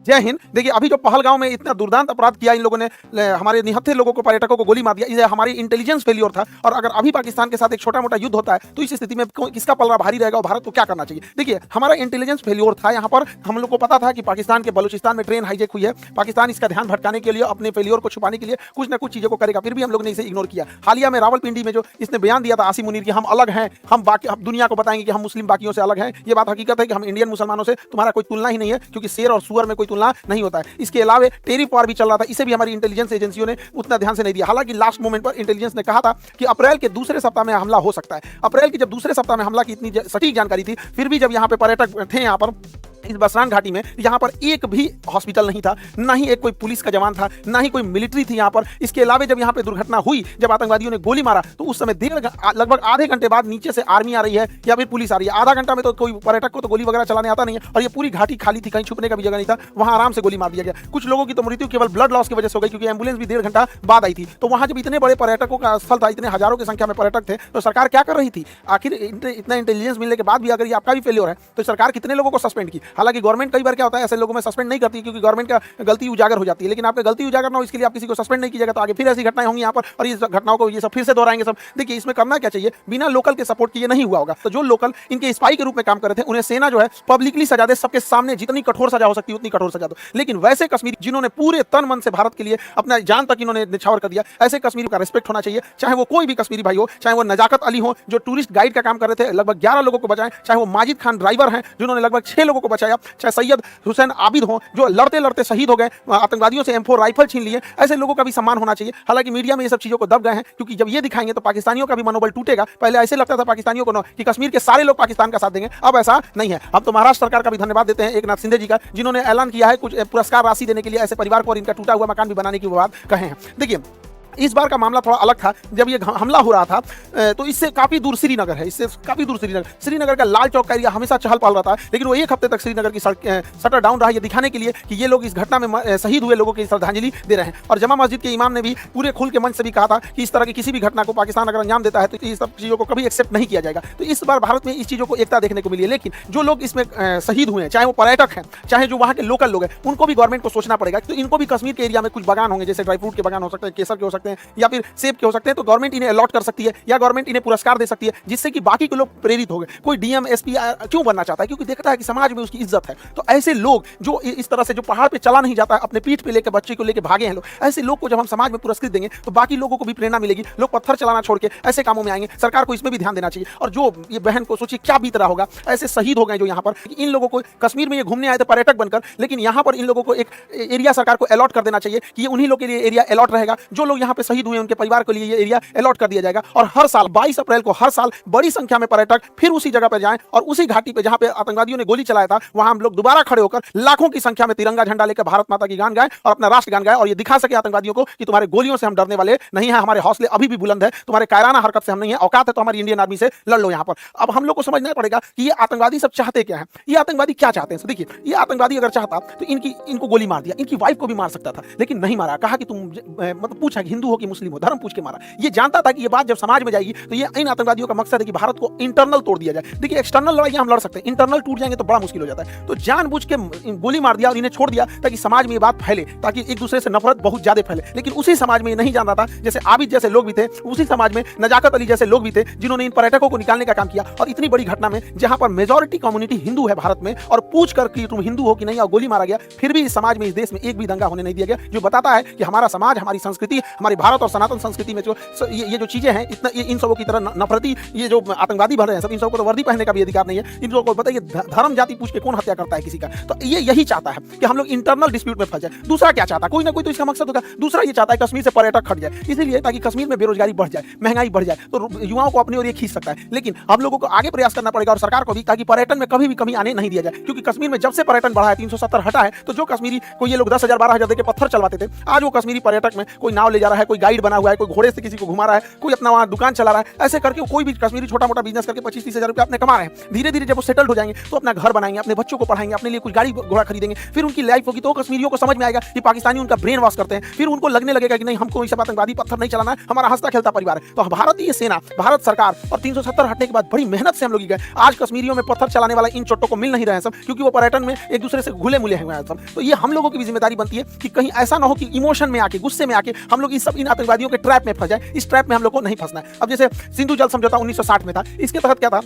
जय हिंद। देखिए, अभी जो पहलगांव में इतना दुर्दांत अपराध किया इन लोगों ने, हमारे निहत्थे लोगों को, पर्यटकों को गोली मार दिया, ये हमारी इंटेलिजेंस फेलियर था। और अगर अभी पाकिस्तान के साथ एक छोटा मोटा युद्ध होता है तो इस स्थिति में किसका पलड़ा भारी रहेगा और भारत को क्या करना चाहिए? देखिए, हमारा इंटेलिजेंस फेलियर था। यहाँ पर हम लोग को पता था कि पाकिस्तान के बलूचिस्तान में ट्रेन हाईजैक हुई है। पाकिस्तान इसका ध्यान भटकाने के लिए, अपने फेलियर को छुपाने के लिए कुछ ना कुछ चीजों को करेगा, फिर भी हम लोग ने इसे इग्नोर किया। हालिया में रावलपिंडी में जो इसने बयान दिया था आसिम मुनीर की, हम अलग हैं, हम दुनिया को बताएंगे कि हम मुस्लिम बाकियों से अलग हैं। ये बात हकीकत है कि हम इंडियन मुसलमानों से तुम्हारा कोई तुलना ही नहीं है, क्योंकि शेर और सुअर में कोई तुलना नहीं होता है। इसके अलावा टेरिफ वार भी चल रहा था, इसे भी हमारी इंटेलिजेंस एजेंसियों ने उतना ध्यान से नहीं दिया। हालांकि लास्ट मोमेंट पर इंटेलिजेंस ने कहा था कि अप्रैल के दूसरे सप्ताह में हमला हो सकता है। अप्रैल के जब दूसरे सप्ताह में हमला की इतनी सटीक जानकारी थी, फिर भी जब यहाँ पे पर्यटक थे, यहाँ पर इस बसरान घाटी में, यहाँ पर एक भी हॉस्पिटल नहीं था, ना ही एक कोई पुलिस का जवान था, ना ही कोई मिलिट्री थी यहाँ पर। इसके अलावा जब यहाँ पे दुर्घटना हुई, जब आतंकवादियों ने गोली मारा, तो उस समय लगभग आधे घंटे बाद नीचे से आर्मी आ रही है या फिर पुलिस आ रही है। आधा घंटा में तो कोई पर्यटक को तो गोली वगैरह चलाने आता नहीं है, और ये पूरी घाटी खाली थी, कहीं छुपने का भी जगह नहीं था। वहां आराम से गोली मार दिया गया। कुछ लोगों की तो मृत्यु केवल ब्लड लॉस की वजह से हो गई, क्योंकि एम्बुलेंस भी 1.5 घंटा बाद आई थी। तो वहां जब इतने बड़े पर्यटकों का स्थल था, इतने हजारों की संख्या में पर्यटक थे, तो सरकार क्या कर रही थी? आखिर इतना इंटेलिजेंस मिलने के बाद भी अगर ये आपका भी फेलियर है, तो सरकार कितने लोगों को सस्पेंड की? हालांकि गवर्नमेंट कई बार क्या होता है, ऐसे लोगों में सस्पेंड नहीं करती, क्योंकि गवर्नमेंट का गलती उजागर हो जाती है। लेकिन आपका गलती उजागर ना हो, इसके लिए आप किसी को सस्पेंड नहीं कीजिएगा, तो आगे फिर ऐसी घटनाएं होंगी यहाँ पर, और इस घटनाओं को ये सब फिर से दोहराएंगे सब। देखिए, इसमें करना क्या चाहिए, बिना लोकल के सपोर्ट किए नहीं हुआ होगा। तो जो लोकल इनके स्पाई के रूप में काम कर रहे थे, उन्हें सेना जो है पब्लिकली सजा दे, सबके सामने जितनी कठोर सजा हो सकती है उतनी कठोर सजा दो। लेकिन वैसे कश्मीरी जिन्होंने पूरे तन मन से भारत के लिए अपना जान तक इन्होंने निछावर कर दिया, ऐसे कश्मीरी का रिस्पेक्ट होना चाहिए। चाहे वो कोई भी कश्मीरी भाई हो, चाहे वो नजाकत अली हो जो टूरिस्ट गाइड का काम कर रहे थे, लगभग 11 लोगों को बचाएं, चाहे वो माजिद खान ड्राइवर हैं जिन्होंने लगभग 6 लोगों को बचाया, चाहे सैयद हुसैन आबिद हो जो लड़ते लड़ते शहीद हो गए, आतंकवादियों से M4 राइफल छीन लिए, ऐसे लोगों का भी सम्मान होना चाहिए। हालांकि मीडिया में ये सब चीजों को दब गए हैं, क्योंकि जब ये दिखाएंगे तो पाकिस्तानियों का भी मनोबल टूटेगा। पहले ऐसे लगता था पाकिस्तानियों को कि कश्मीर के सारे लोग पाकिस्तान का साथ देंगे, अब ऐसा नहीं है। अब तो महाराष्ट्र सरकार का भी धन्यवाद देते हैं, एकनाथ शिंदे जी का, जिन्होंने ऐलान किया है कुछ पुरस्कार राशि देने के लिए ऐसे परिवार को, और इनका टूटा हुआ मकान भी बनाने की बात कहे हैं। देखिए, इस बार का मामला थोड़ा अलग था। जब ये हमला हो रहा था तो इससे काफी दूर श्रीनगर है, इससे काफी दूर श्रीनगर का लाल चौक का एरिया हमेशा चहल पहल रहा था। लेकिन वो एक हफ्ते तक श्रीनगर की शटर डाउन रहा, ये दिखाने के लिए कि ये लोग इस घटना में शहीद हुए लोगों की श्रद्धांजलि दे रहे हैं। और जमा मस्जिद के इमाम ने भी पूरे खुल के मंच से भी कहा था कि इस तरह की किसी भी घटना को पाकिस्तान अगर अंजाम देता है तो इस सब चीजों को कभी एक्सेप्ट नहीं किया जाएगा। तो इस बार भारत में इस चीजों को एकता देखने को मिली है। लेकिन जो लोग इसमें शहीद हुए हैं, चाहे वो पर्यटक हैं, चाहे जो वहाँ के लोकल लोग हैं, उनको भी गवर्नमेंट को सोचना पड़ेगा। तो इनको भी कश्मीर के एरिया में कुछ बागान होंगे, जैसे ड्राई फ्रूट के बागान हो सकते हैं, केसर के हो सकते हैं, या फिर सेब के हो सकते हैं, तो गवर्नमेंट इन्हें अलॉट कर सकती है, या गवर्नमेंट इन्हें पुरस्कार दे सकती है, जिससे कि बाकी के लोग प्रेरित हो गए। कोई डीएम एसपी क्यों बनना चाहता है? क्योंकि देखता है कि समाज में उसकी इज्जत है। तो ऐसे लोग जो इस तरह से, जो पहाड़ पे चला नहीं जाता है, अपने पीठ पे लेकर बच्चे को लेकर भागे हैं लोग, ऐसे लोग को जब हम समाज में पुरस्कृत देंगे तो बाकी लोगों को भी प्रेरणा मिलेगी। लोग पत्थर चलाना छोड़ के ऐसे कामों में आएंगे। सरकार को इसमें भी ध्यान देना चाहिए। और जो ये बहन को सोचिए क्या बीत रहा होगा, ऐसे शहीद हो गए जो यहाँ पर, इन लोगों को कश्मीर में ये घूमने आए थे पर्यटक बनकर, लेकिन यहाँ पर इन लोगों को एक एरिया सरकार को अलॉट कर देना चाहिए कि ये उन्हीं लोगों के लिए एरिया अलॉट रहेगा। जो लोग यहाँ पे शहीद हुए उनके परिवार के लिए ये एरिया अलॉट कर दिया जाएगा। और हर साल 22 अप्रैल को हर साल बड़ी संख्या में पर्यटक फिर उसी जगह पर जाएं, और उसी घाटी पे जहां पे आतंकवादियों ने गोली चलाया था, वहां हम लोग दोबारा खड़े होकर लाखों की संख्या में तिरंगा झंडा लेकर भारत माता की गान गाएं और अपना राष्ट्र गान गाएं, और ये दिखा सके आतंकवादियों को कि तुम्हारे गोलियों से हम डरने वाले नहीं है, हमारे हौसले अभी भी बुलंद है, तुम्हारे कायराना हरकत से हम नहीं है, औकात है तो हमारी इंडियन आर्मी से लड़ लो यहाँ पर। अब हम लोग को समझना पड़ेगा कि ये आतंकवादी सब चाहते क्या है, ये आतंकवादी क्या चाहते हैं। देखिए, ये आतंकवादी अगर चाहता तो इनको गोली मार दिया, इनकी वाइफ को भी मार सकता था, लेकिन नहीं मारा। कहा कि तुम मतलब पूछा कि हिंदू हो कि मुस्लिम हो, धर्म पूछ के मारा। ये जानता था कि ये बात जब समाज में जाएगी तो ये इन आतंकवादियों का मकसद है कि भारत को इंटरनल तोड़ दिया जाए। देखिए, एक्सटर्नल लड़ाइयां हम लड़ सकते हैं, इंटरनल टूट जाएंगे तो बड़ा मुश्किल हो जाता है। तो जानबूझ के गोली मार दिया और इन्हें छोड़ दिया ताकि समाज में ये बात फैले, ताकि एक दूसरे से नफरत बहुत ज्यादा फैले। लेकिन उसी समाज में ये नहीं जान रहा था, जैसे आबिद जैसे लोग भी थे, उसी समाज में नजाकत अली जैसे लोग भी थे, जिन्होंने इन पर्यटकों को निकालने का काम किया। और इतनी बड़ी घटना में, जहां पर मेजॉरिटी कम्युनिटी हिंदू है भारत में, और पूछ कर कि तुम हिंदू हो कि नहीं, और गोली मारा गया, फिर भी इस समाज में, इस देश में एक भी दंगा होने नहीं दिया गया। जो बताता है कि हमारा समाज, हमारी संस्कृति, हमारे भारत और सनातन संस्कृति में जो ये जो चीजें हैं, इतना इन सबों की तरह नफरती ये जो आतंकवादी बन रहे हैं सब, इन सबको तो वर्दी पहनने का भी अधिकार नहीं है। इन लोगों को बताइए धर्म जाति पूछ के कौन हत्या करता है किसी का? तो ये यही चाहता है कि हम लोग इंटरनल डिस्प्यूट में फंस जाए। दूसरा क्या चाहता है? कोई ना कोई तो इसका मकसद होगा। दूसरा ये चाहता है कश्मीर से पर्यटक हट जाए, इसीलिए ताकि कश्मीर में बेरोजगारी बढ़ जाए, महंगाई बढ़ जाए, तो युवाओं को अपनी ओर ये खींच सकता है। लेकिन हम लोगों को आगे प्रयास करना पड़ेगा, और सरकार को भी, ताकि पर्यटन में कभी भी कमी आने नहीं दिया जाए। क्योंकि कश्मीर में जब से पर्यटन बढ़ा है, 370 हटा है, तो जो कश्मीरी को ये लोग 10,000 12,000 देकर पत्थर चलवाते थे, आज वो कश्मीरी पर्यटक में कोई नाव ले जा रहा है, है, कोई गाइड बना हुआ है, कोई घोड़े से किसी को घुमा रहा है, कोई अपना वहाँ दुकान चला रहा है। ऐसे करके कोई भी कश्मीरी छोटा मोटा बिजनेस करके 25-30 हज़ार रुपये अपने कमा रहे हैं। धीरे धीरे जब वो सेटल्ड हो जाएंगे तो अपना घर बनाएंगे, अपने बच्चों को पढ़ाएंगे, अपने लिए कुछ गाड़ी घोड़ा खरीदेंगे, फिर उनकी लाइफ होगी। तो कश्मीरियों को समझ में आएगा कि पाकिस्तानी उनका ब्रेन वॉश करते हैं, फिर उनको लगने लगेगा कि नहीं, हमको इस आतंकवादी पत्थर नहीं चलाना है, हमारा हंसता खेलता परिवार है। तो भारतीय सेना, भारत सरकार और 370 हटने के बाद बड़ी मेहनत से हम लोग गए। आज कश्मीरियों में पत्थर चलाने वाला इन चोटों को मिल नहीं रहे हैं सब, क्योंकि वो पर्यटन में एक दूसरे से घुले मिले हुए हैं सब। तो ये हम लोगों की भी जिम्मेदारी बनती है कि कहीं ऐसा ना हो कि इमोशन में आके, गुस्से में आके हम लोग इन आतंकवादियों के ट्रैप में फंस जाए। इस ट्रैप में हम लोग को नहीं फंसना है। अब जैसे सिंधु जल समझौता 1960 में था, इसके तहत क्या था,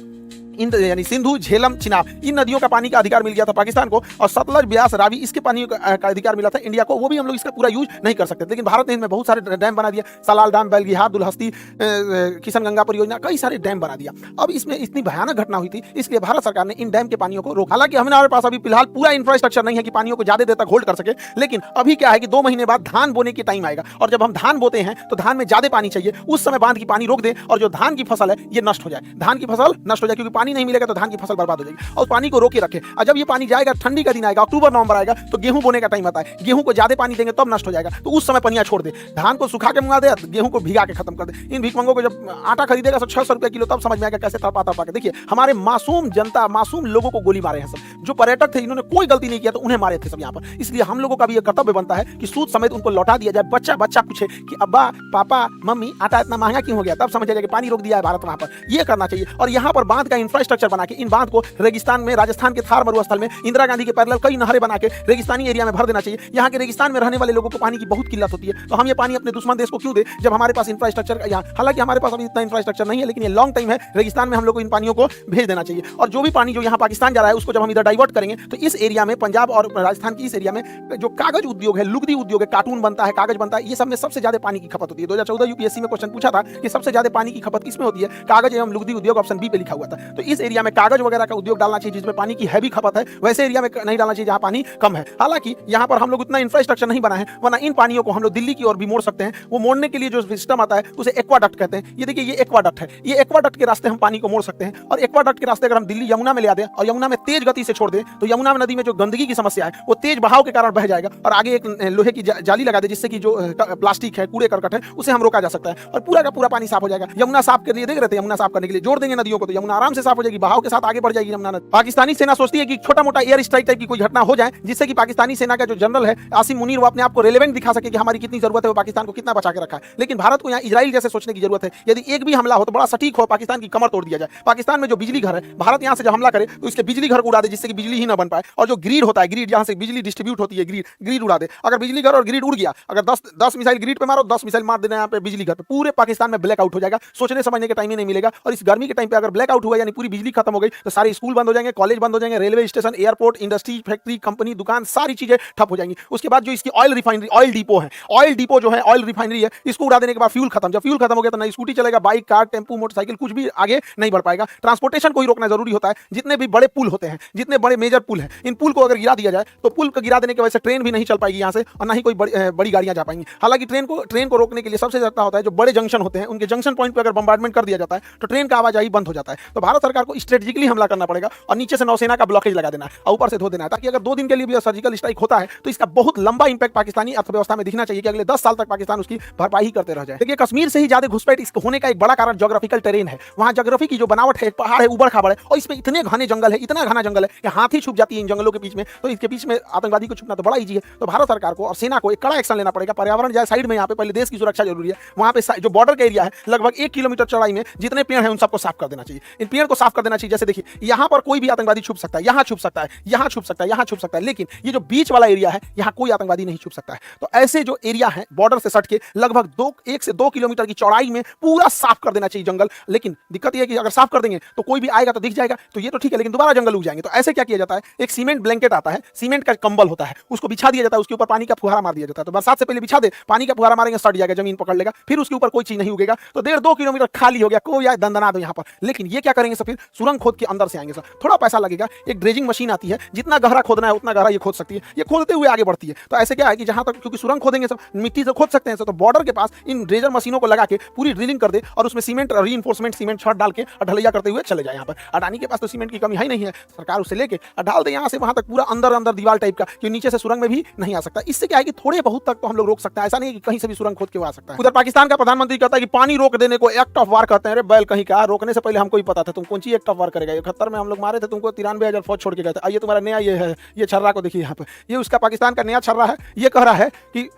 यानी सिंधु, झेलम, चिनाब, इन नदियों का पानी का अधिकार मिल गया था पाकिस्तान को, और सतलज, ब्यास, रावी इसके पानी का अधिकार मिला था इंडिया को। वो भी हम लोग इसका पूरा यूज नहीं कर सकते, लेकिन भारत ने इनमें बहुत सारे डैम बना दिया। सलाल डैम, बेलगिहार, दुलहस्ती, किशनगंगा परियोजना, कई सारे डैम बना दिया। अब इसमें इतनी भयानक घटना हुई थी, इसलिए भारत सरकार ने इन डैम के पानियों को रोका। हालांकि हमारे पास अभी फिलहाल पूरा इंफ्रास्ट्रक्चर नहीं है कि पानियों को ज्यादा देर तक होल्ड कर सके, लेकिन अभी क्या है कि 2 महीने बाद धान बोने की टाइम आएगा, और जब हम धान बोते हैं तो धान में ज्यादा पानी चाहिए। उस समय बांध की पानी रोक दे और जो धान की फसल है ये नष्ट हो जाए, धान की फसल नष्ट हो जाए, क्योंकि पानी नहीं मिलेगा तो धान की फसल बर्बाद हो जाएगी। और पानी को रोके रखे, और जब ये पानी जाएगा, ठंडी का दिन आएगा, अक्टूबर नवंबर आएगा, तो गेहूं बोने का टाइम आता है। गेहूं को ज्यादा पानी देंगे तब नष्ट हो जाएगा, तो उस समय पनिया छोड़ दे। धान को सुखा के मंगा दे, गेहूं को भिगा के खत्म कर दे। इन भिखमंगों को जब आटा खरीदेगा 600 रुपए किलो, तब समझ में आएगा कैसे तड़पा तड़पा के। देखिए हमारे मासूम जनता, मासूम लोगों को गोली मारे हैं सब। जो पर्यटक थे, इन्होंने कोई गलती नहीं किया तो उन्हें मारे थे सब यहाँ पर। इसलिए हम लोगों का भी ये कर्तव्य बनता है कि सूद समेत उनको लौटा दिया जाए। बच्चा बच्चा पूछे कि अब्बा, पापा, मम्मी, आटा इतना महंगा क्यों हो गया, तब समझ जाएगा कि पानी रोक दिया है भारत वहां पर। ये करना चाहिए। और यहाँ पर बांध का इंफ्रास्ट्रक्चर बना के इन बांध को रेगिस्तान में, राजस्थान के थार मरुस्थल में इंदिरा गांधी के पैरेलल कई नहरें बना के रेगिस्तानी एरिया में भर देना चाहिए। यहाँ के रेगिस्तान में रहने वाले लोगों को पानी की बहुत किल्लत होती है, तो हम ये पानी अपने दुश्मन देश को क्यों दे, जब हमारे पास इंफ्रास्ट्रक्चर यहाँ, हालांकि हमारे पास अभी इतना इंफ्रास्ट्रक्चर नहीं है, लेकिन ये लॉन्ग टाइम है, रेगिस्तान में हम लोग को इन पानियों को भेज देना चाहिए। और जो भी पानी जो यहाँ पाकिस्तान जा रहा है, उसको जब हम इधर डाइवर्ट करेंगे, तो इस एरिया में, पंजाब और राजस्थान की इस एरिया में जो कागज उद्योग है, लुगदी उद्योग है, कार्टून बनता है, कागज बनता है, ये सब में सबसे ज्यादा पानी की खपत होती है। 2014 यूपीएससी में क्वेश्चन पूछा था कि सबसे ज्यादा पानी की खपत किसमें होती है, कागज एवं लुगदी उद्योग, ऑप्शन बी पे लिखा हुआ था। तो इस एरिया में कागज वगैरह का उद्योग डालना चाहिए जिसमें पानी की हैवी खपत है, वैसे एरिया में नहीं डालना चाहिए जहां पानी कम है। हालांकि यहाँ पर हम लोग उतना इंफ्रास्ट्रक्चर नहीं बना है, वरना इन पानियों को हम लोग दिल्ली की ओर भी मोड़ सकते हैं। वो मोड़ने के लिए जो सिस्टम आता है उसे एक्वाडक्ट कहते हैं। ये देखिए, ये एक्वाडक्ट है, ये एक्वाडक्ट के रास्ते हम पानी को मोड़ सकते हैं। और एक्वाडक्ट के रास्ते अगर हम दिल्ली यमुना में ले आते और यमुना में तेज गति से छोड़ दें, तो यमुना नदी में जो गंदगी की समस्या है वो तेज बहाव के कारण बह जाएगा, और आगे एक लोहे की जाली लगा दे, जिससे कि जो प्लास्टिक है, कूड़े करकट है, उसे हम रोका जा सकता है, और पूरा का पूरा पानी साफ हो जाएगा। यमुना साफ के लिए देख रहे थे, यमुना साफ करने के लिए जोड़ देंगे नदियों को, तो यमुना आराम से साफ हो जाएगी, बहाव के साथ आगे बढ़ जाएगी यमुना नदी। पाकिस्तानी सेना सोचती है कि छोटा मोटा एयर स्ट्राइक टाइप की कोई घटना हो जाए, जिससे कि पाकिस्तानी सेना का जो जनरल है आसिम मुनीर, वो अपने आप को रेलेवेंट दिखा सके कि हमारी कितनी जरूरत है, वो पाकिस्तान को कितना बचा के रखा है। लेकिन भारत को यहाँ इजराइल जैसे सोचने की जरूरत है। यदि एक भी हमला हो तो बड़ा सटीक हो, पाकिस्तान की कमर तोड़ दिया जाए। पाकिस्तान में जो बिजली घर है, भारत यहाँ से जब हमला करे तो इसके बिजली घर को उड़ा दे, जिससे कि बिजली ही ना बन पाए। और जो ग्रिड होता है, ग्रिड जहाँ से बिजली डिस्ट्रीब्यूट होती है, ग्रिड उड़ा दे। अगर बिजली घर और ग्रिड उड़ गया, अगर 10 मिसाइल ग्रिड पे मारो, 10 मिसाइल मार देना यहाँ पे बिजली घर पे, पूरे पाकिस्तान में ब्लैकआउट हो जाएगा। सोचने समझने का टाइम ही नहीं मिलेगा। और इस गर्मी के टाइम पे अगर ब्लैकआउट हुआ, यानी पूरी बिजली खत्म हो गई, तो सारे स्कूल बंद हो जाएंगे, कॉलेज बंद हो जाएंगे, railway station, airport, industry, factory, company, दुकान, सारी चीजें ठप हो जाएंगी। उसके बाद जो इसकी ऑयल रिफाइनरी, ऑयल डिपो है, ऑयल डिपो जो है, ऑयल रिफाइनरी है, इसको उड़ा देने के बाद फ्यूल खत्म। जब फ्यूल खत्म हो गया तो ना स्कूटी चलेगा, बाइक, कार, टेम्पू, मोटरसाइकिल, कुछ भी आगे नहीं बढ़ पाएगा। ट्रांसपोर्टेशन को ही रोकना जरूरी होता है। जितने भी बड़े पुल होते हैं, जितने बड़े मेजर पुल हैं, इन पुल को अगर गिरा दिया जाए तो पुल को गिरा देने की वजह से ट्रेन भी नहीं चल पाएगी यहाँ से, और ना ही कोई बड़ी गाड़ियां जा पाएंगी। हालांकि ट्रेन को रोकने के लिए सबसे ज्यादा होता है जो बड़े जंक्शन होते हैं, उनके जंक्शन पॉइंट पर अगर बम्बार्डमेंट कर दिया जाता है तो ट्रेन का आवाजाही बंद हो जाता है। तो भारत सरकार को स्ट्रेटेजिकली हमला करना पड़ेगा, और नीचे से नौसेना का ब्लॉकेज लगा देना है, और ऊपर से धो देना है, ताकि अगर 2 दिन के लिए भी सर्जिकल स्ट्राइक होता है तो इसका बहुत लंबा इंपैक्ट पाकिस्तानी अर्थव्यवस्था में दिखना चाहिए, कि अगले 10 साल तक पाकिस्तान उसकी भरपाई करते रह जाए। देखिए, कश्मीर से ही ज्यादा घुसपैठ इसको होने का एक बड़ा कारण ज्योग्राफिकल टेरेन है। वहां ज्योग्राफी की जो बनावट है, पहाड़ है, उबड़ खाबड़ है, और इसमें इतने घने जंगल है, इतना घना जंगल है कि हाथी छुप जाती है इन जंगलों के बीच में। तो इसके बीच में आतंकवादी को छुपना तो बड़ा ईजी है। तो भारत सरकार को और सेना को एक कड़ा एक्शन लेना पड़ेगा। पर्यावरण जाए साइड में, यहाँ पे पहले देश की सुरक्षा जरूरी है। वहां पे जो बॉर्डर का एरिया है, लगभग 1 किलोमीटर चौड़ाई में जितने पेड़ हैं उन सबको साफ कर देना चाहिए। इन पेड़ को साफ कर देना चाहिए। जैसे देखिए, यहाँ पर कोई भी आतंकवादी छुप सकता है, यहाँ छुप सकता है, यहाँ छुप सकता है, यहाँ छुप सकता है, लेकिन ये जो बीच वाला एरिया है, यहाँ कोई आतंकवादी नहीं छुप सकता है। तो ऐसे जो एरिया है बॉर्डर से सट के लगभग 1 से 2 किलोमीटर की चौड़ाई में पूरा साफ कर देना चाहिए जंगल। लेकिन दिक्कत यह है कि अगर साफ कर देंगे तो कोई भी आएगा तो दिख जाएगा, तो ये तो ठीक है, लेकिन दोबारा जंगल उग जाएंगे। तो ऐसे क्या किया जाता है, एक सीमेंट ब्लैंकेट आता है, सीमेंट का कंबल होता है, उसको बिछा दिया जाता है, उसके ऊपर पानी का फुहारा मार दिया जाता है। तो बरसात से पहले बिछा दे, पानी का फुहारा मारेंगे, सट जाएगा, जमीन पकड़ लेगा, फिर उसके ऊपर कोई चीज नहीं उगेगा। तो 1.5-2 किलोमीटर खाली हो गया, कोई दंदना दो यहाँ पर। लेकिन ये क्या करेंगे सर, फिर सुरंग खोद के अंदर से आएंगे सर। थोड़ा पैसा लगेगा, एक ड्रेजिंग मशीन आती है, जितना गहरा खोदना है उतना गहरा ये खोद सकती है, ये खोदते हुए आगे बढ़ती है। तो ऐसे क्या है कि जहां तक, क्योंकि सुरंग खोदेंगे सर, मिट्टी से खोद सकते हैं सर, तो बॉर्डर के पास इन ड्रेजर मशीनों को लगा के पूरी ड्रिलिंग कर दे और उसमें सीमेंट, रीइंफोर्समेंट सीमेंट छत डाल के और ढलैया करते हुए चले जाए। यहाँ पर अडानी के पास तो सीमेंट की कमी है नहीं है, सरकार उसे लेके डाल दे यहाँ से वहां तक, पूरा अंदर अंदर दीवार टाइप का, कि नीचे से सुरंग में भी नहीं आ सकता। इससे क्या है कि थोड़े बहुत तक तो हम लोग रोक सकते हैं, ऐसा नहीं है कि कहीं से भी सुरंग खोद के आ सकता है। उधर पाकिस्तान का प्रधानमंत्री कहता है कि पानी रोक देने को एक्ट ऑफ वार कहते हैं। अरे बैल कहीं का, रोकने से पहले हमको ही पता था, तुम कौन सी एक्ट ऑफ वार करेगा। 71 में हम लोग मारे थे तुमको, 93,000 फौज छोड़ के गए थे। आइए तुम्हारा नया ये है, ये छर्रा को देखिए यहाँ पे, ये उसका पाकिस्तान का नया छर्रा है। ये कह रहा है कि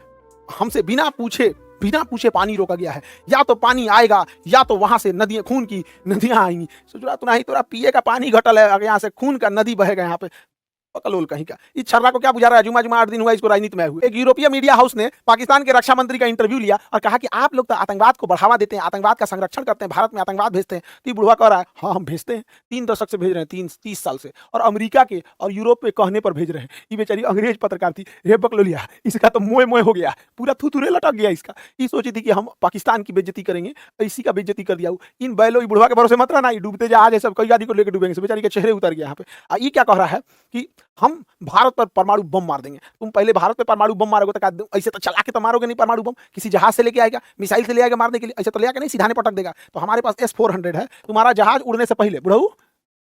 हमसे बिना पूछे पानी रोका गया है, या तो पानी आएगा या तो वहां से नदियां, खून की नदियां आएंगी। सोच रहा तू नहीं, तोरा पिए का पानी घटल है, यहाँ से खून का नदी बहेगा यहाँ पे, कलोल कहीं का। इस छर्रा को क्या बुझा रहा है, जुमा 8 दिन हुआ इसको राजनीति में हुए। एक यूरोपीय मीडिया हाउस ने पाकिस्तान के रक्षा मंत्री का इंटरव्यू लिया और कहा कि आप लोग तो आतंकवाद को बढ़ावा देते हैं, आतंकवाद का संरक्षण करते हैं, भारत में आतंकवाद भेजते हैं। तो ये बुढ़वा कह रहा है हाँ हम भेजते हैं, 3 दशक से भेज रहे हैं, 30 साल से, और अमेरिका के और यूरोप के कहने पर भेज रहे हैं। ये बेचारी अंग्रेज पत्रकार थी, रे बकलोलिया, इसका तो मोए हो गया, पूरा थुथुरे लटक गया इसका। ये सोची थी कि हम पाकिस्तान की बेइज्जती करेंगे, इसी का बेइज्जती कर दिया। इन बैलो बुढ़वा के भरोसे मत रहना, डूबते जहाज है सब, कई आदि को लेकर डूबेंगे, बेचारी के चेहरे उतर गया यहाँ पे। ये क्या कह रहा है कि हम भारत पर परमाणु बम मार देंगे। तुम पहले भारत पे परमाणु बम मारोगे तो ऐसे तो चला के तो मारोगे नहीं परमाणु बम, किसी जहाज से लेके आएगा, मिसाइल से ले आएगा मारने के लिए, ऐसे तो ले आके नहीं सीधा पटक देगा। तो हमारे पास S-400 है, तुम्हारा जहाज उड़ने से पहले, बुढ़ऊ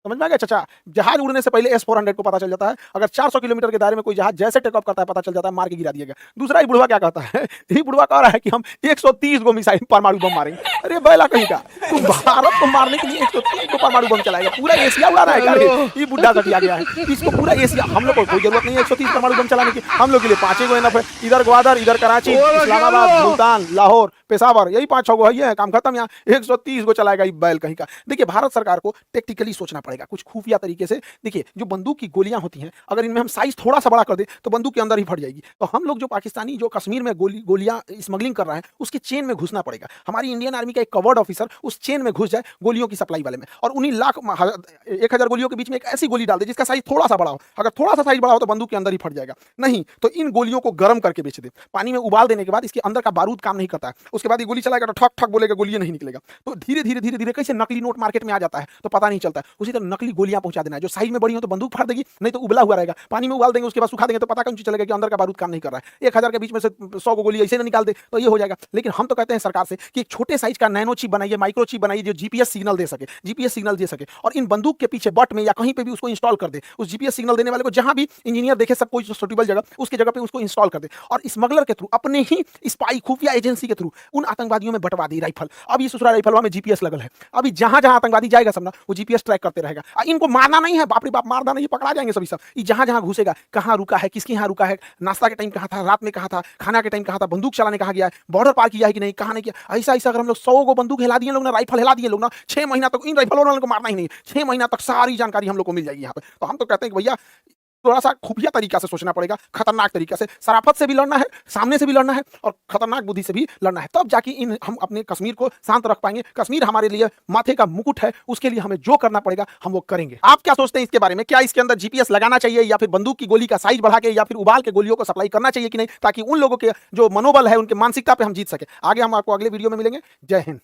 समझ में आ गया चाचा, जहाज उड़ने से पहले S-400 को पता चल जाता है। अगर 400 किलोमीटर के दायरे में कोई जहाज जैसे टेक ऑफ करता है पता चल जाता है, मार के गिरा दिएगा। दूसरा ही बुढ़वा क्या कहता है, ये बुढ़वा कह रहा है कि हम 130 गो मिसाइल परमाणु बम मारेंगे। अरे बैला कहीं का, तू भारत को मारने के लिए 130 गो परमाणु बम चलाएगा, पूरा एशिया उड़ा रहा है। ये बुढ़ा घटिया गया है, इसको पूरा एशिया, हम लोग को कोई जरूरत नहीं है 130 परमाणु बम चलाने की, हम लोग के लिए 5 गो इनफ है। इधर ग्वादर, इधर कराची, इस्लामाबाद, मुल्तान, लाहौर, पेशावर, यही 5-6 गो है, काम खत्म। यहाँ 130 गो चलाएगा ये बैल कहीं का। देखिए भारत सरकार को टेक्टिकली सोचना पड़ेगा, कुछ खुफिया तरीके से। देखिए जो बंदूक की गोलियां होती हैं, अगर इनमें हम साइज थोड़ा सा बड़ा कर दे तो बंदूक के अंदर ही फट जाएगी। तो हम लोग जो पाकिस्तानी जो कश्मीर में गोलियां स्मगलिंग कर रहा है, उसके चेन में घुसना पड़ेगा। हमारी इंडियन आर्मी का एक कवर्ड ऑफिसर उस चेन में घुस जाए गोलियों की सप्लाई वाले में, और उन्हीं 1,000 गोलियों के बीच में एक ऐसी गोली डाल दे जिसका साइज थोड़ा सा बड़ा हो। अगर थोड़ा सा साइज बड़ा हो तो बंदूक के अंदर ही फट जाएगा। नहीं तो इन गोलियों को गर्म करके बेच दे, पानी में उबाल देने के बाद इसके अंदर का बारूद काम नहीं करता है, उसके बाद ये गोली चलाएगा तो ठक ठक बोलेगा, गोली नहीं निकलेगा। तो धीरे धीरे कैसे नकली नोट मार्केट में आ जाता है तो पता नहीं चलता है। उसी तरह नकली गोलियां पहुंचा देना है, जो साइज में बड़ी हो तो बंदूक फाड़ देगी, नहीं तो उबला हुआ रहेगा, पानी में उबाल देंगे, उसके बाद सुखा देंगे तो पता कौन चलेगा कि अंदर का बारूद काम नहीं कर रहा है। 1,000 के बीच में से 100 को गोली ऐसे ना निकाल दे तो ये हो जाएगा। लेकिन हम तो कहते हैं सरकार से कि एक छोटे साइज का नैनो चिप बनाइए, माइक्रो चिप बनाइए, जो जीपीएस सिग्नल दे सके, और इन बंदूक के पीछे बट में या कहीं पे भी उसको इंस्टॉल कर दे। उस जीपीएस सिग्नल देने वाले को जहां भी इंजीनियर देखे, सब कोई सुटेबल जगह, उसके जगह पे उसको इंस्टॉल कर दे, और स्मगलर के थ्रू, अपने ही स्पाई खुफिया एजेंसी के थ्रू उन आतंकवादियों में बंटवा दी राइफल। अब ये ससुरा राइफलवा में जीपीएस लगल है, अभी जहां जहां आतंकवादी जाएगा सब ना, वो जीपीएस ट्रैक करते रहेगा। इनको मारना नहीं है, बाप रे बाप मारना नहीं, पकड़ा जाएंगे सभी सब। ये जहां जहां घुसेगा, कहां रुका है, किसके यहाँ रुका है, नाश्ता के टाइम कहाँ था, रात में कहाँ था, खाना के टाइम कहाँ था, बंदूक चलाने कहाँ गया है, बॉर्डर पार किया है कि नहीं, कहाँ नहीं किया। ऐसा अगर हम लोग 100 को बंदूक हिला दिए लोग ना, राइफल हिला दिए लोग ना, 6 महीना तक इन राइफलों वालों को मारना ही नहीं, 6 महीना तक सारी जानकारी हम लोग को मिल जाएगी यहाँ पे। तो हम तो कहते हैं कि भैया थोड़ा सा खुफिया तरीका से सोचना पड़ेगा, खतरनाक तरीका से, शराफत से भी लड़ना है, सामने से भी लड़ना है, और खतरनाक बुद्धि से भी लड़ना है। तब जाके हम अपने कश्मीर को शांत रख पाएंगे। कश्मीर हमारे लिए माथे का मुकुट है, उसके लिए हमें जो करना पड़ेगा हम वो करेंगे। आप क्या सोचते हैं इसके बारे में? क्या इसके अंदर जीपीएस लगाना चाहिए, या फिर बंदूक की गोली का साइज बढ़ा के, या फिर उबाल के गोलियों को सप्लाई करना चाहिए कि नहीं, ताकि उन लोगों के जो मनोबल है, उनके मानसिकता पे हम जीत सके? आगे हम आपको अगले वीडियो में मिलेंगे। जय हिंद।